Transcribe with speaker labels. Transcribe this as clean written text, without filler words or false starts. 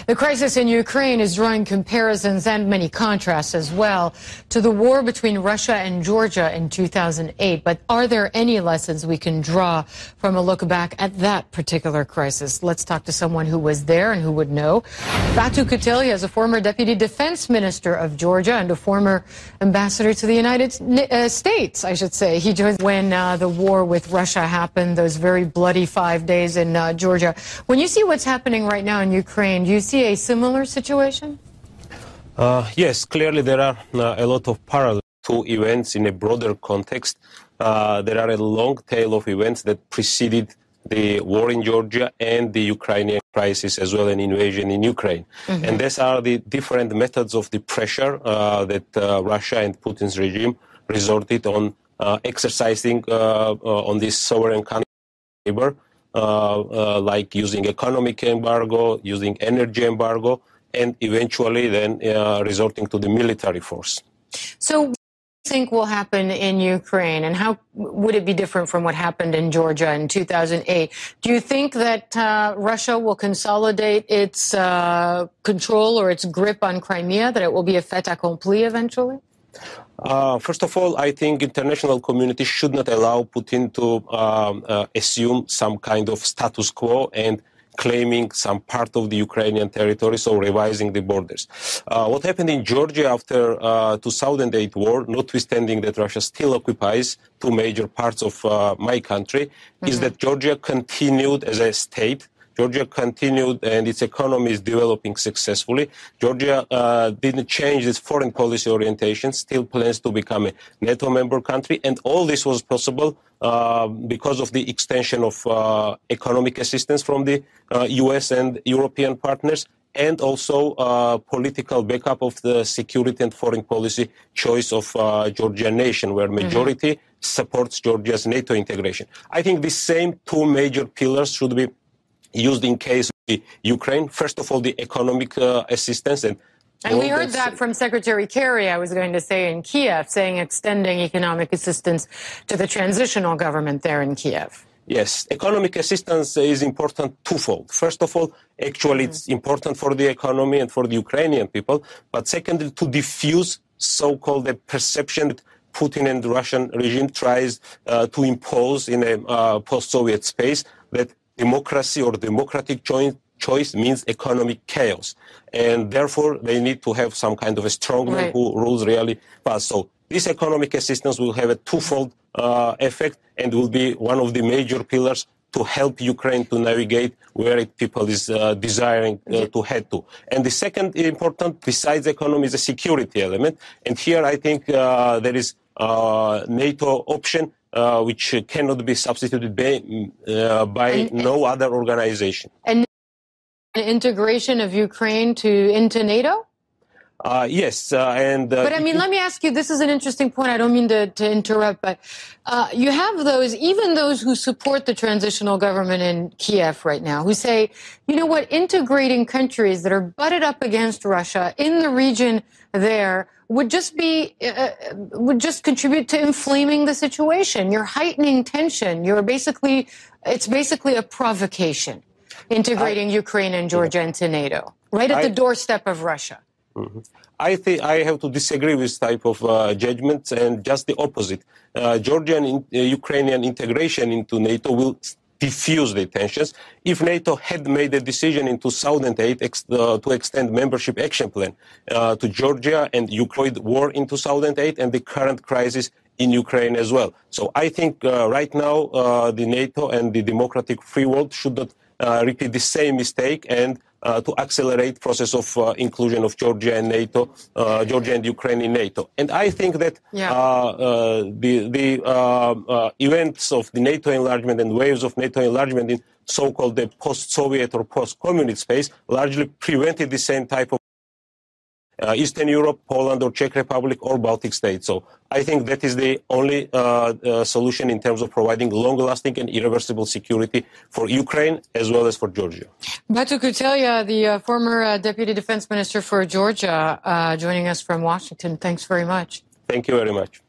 Speaker 1: The crisis in Ukraine is drawing comparisons and many contrasts as well to the war between Russia and Georgia in 2008. But are there any lessons we can draw from a look back at that particular crisis? Let's talk to someone who was there and who would know. Batu Kutelia is a former deputy defense minister of Georgia and a former ambassador to the United States, I should say. He joined when the war with Russia happened, those very bloody 5 days in Georgia. When you see what's happening right now in Ukraine, do you see a similar situation?
Speaker 2: Yes, clearly there are a lot of parallels to events in a broader context. There are a long tail of events that preceded the war in Georgia and the Ukrainian crisis as well, an invasion in Ukraine. Mm-hmm. And these are the different methods of the pressure that Russia and Putin's regime resorted on exercising on this sovereign country neighbor, like using economic embargo, using energy embargo, and eventually then resorting to the military force.
Speaker 1: So what do you think will happen in Ukraine, and how would it be different from what happened in Georgia in 2008? Do you think that Russia will consolidate its control or its grip on Crimea, that it will be a fait accompli eventually?
Speaker 2: First of all, I think international community should not allow Putin to assume some kind of status quo and claiming some part of the Ukrainian territory, so revising the borders. What happened in Georgia after 2008 war, notwithstanding that Russia still occupies two major parts of my country, is that Georgia continued as a state. Georgia continued and its economy is developing successfully. Georgia didn't change its foreign policy orientation, still plans to become a NATO member country. And all this was possible because of the extension of economic assistance from the US and European partners, and also political backup of the security and foreign policy choice of Georgian nation, where majority supports Georgia's NATO integration. I think the same two major pillars should be used in case of Ukraine. First of all, the economic assistance. And
Speaker 1: we heard that from Secretary Kerry, I was going to say, in Kiev, saying extending economic assistance to the transitional government there in Kiev.
Speaker 2: Yes, economic assistance is important twofold. First of all, actually, it's important for the economy and for the Ukrainian people. But secondly, to diffuse so-called perception that Putin and the Russian regime tries to impose in a post-Soviet space, that democracy or democratic choice means economic chaos. And therefore, they need to have some kind of a strongman who rules really fast. So this economic assistance will have a twofold effect and will be one of the major pillars to help Ukraine to navigate where people is desiring to head to. And the second important, besides economy, is a security element. And here I think there is NATO option, which cannot be substituted by no other organization.
Speaker 1: And integration of Ukraine into NATO?
Speaker 2: Yes.
Speaker 1: But I mean, let me ask you, this is an interesting point. I don't mean to interrupt, but you have those, even those who support the transitional government in Kiev right now, who say, you know what, integrating countries that are butted up against Russia in the region there would just contribute to inflaming the situation. You're heightening tension. It's basically a provocation, integrating Ukraine and Georgia into NATO, right at the doorstep of Russia.
Speaker 2: I think I have to disagree with this type of judgments, and just the opposite. Georgian and Ukrainian integration into NATO will diffuse the tensions. If NATO had made a decision in 2008 to extend membership action plan to Georgia and Ukraine war in 2008 and the current crisis in Ukraine as well. So I think right now the NATO and the democratic free world should not repeat the same mistake and to accelerate process of inclusion of Georgia and NATO, Georgia and Ukraine in NATO. And I think that the events of the NATO enlargement and waves of NATO enlargement in so-called the post-Soviet or post-communist space largely prevented the same type of Eastern Europe, Poland or Czech Republic or Baltic states. So I think that is the only solution in terms of providing long-lasting and irreversible security for Ukraine as well as for Georgia.
Speaker 1: Batu Kutelia, the former Deputy Defense Minister for Georgia, joining us from Washington. Thanks very much.
Speaker 2: Thank you very much.